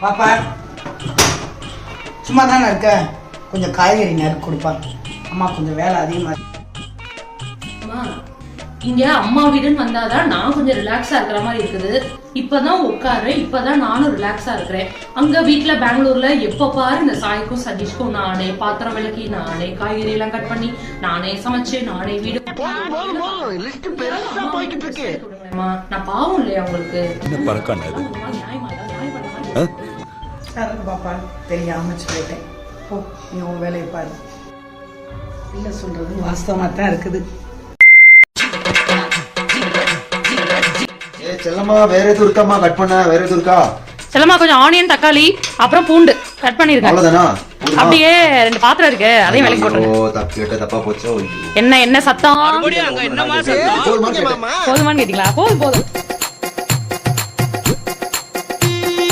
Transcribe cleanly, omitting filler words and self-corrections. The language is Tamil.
பாப்பா சும்மா தானே இருக்க, கொஞ்சம் காய்கறி நறுக்கு கொடுப்பா. அம்மா கொஞ்சம் வேலை அதிகமாக. இங்க அம்மா வீடுன்னு வந்தாதான் நான் கொஞ்சம் ரிலாக்ஸா இருக்கிற மாதிரி இருக்குது. இப்பதான் உட்காருறேன், இப்பதான் நானும் ரிலாக்ஸா இருக்கிறேன். அங்க வீட்டுல பெங்களூர்ல எப்ப பாரு இந்த சாய்க்கும் சதீஷ்க்கும் நானே பாத்திரம் விளக்கி, நானே காய்கறி எல்லாம் கட் பண்ணி, நானே சமைச்சு, நானே வீடு. நான் பாவம் இல்லையா உங்களுக்கு? பாப்பா தெரியாம சொல்லிட்டேன். ஓ, நீ உன் வேலையை பாரு. இல்ல சொல்றது வாஸ்தவமா தான் இருக்குது. செல்லம்மா வேற எதுவும் இருக்காமா? கட் பண்ண வேற எதுவும் இருக்கா? செல்லம்மா கொஞ்சம் ஆனியன், தக்காளி, அப்புறம் பூண்டு கட் பண்ணிருக்கேன். அவ்வளவுதானா? அப்படியே 2 பாத்திரம் இருக்கு, அதையும் விலைக்கு போட்டுருங்க. ஓ, தப்பா போச்சோ. என்ன சத்தம்? போதுமான்னு போதுமான்னு கேட்டீங்களா? போதும்.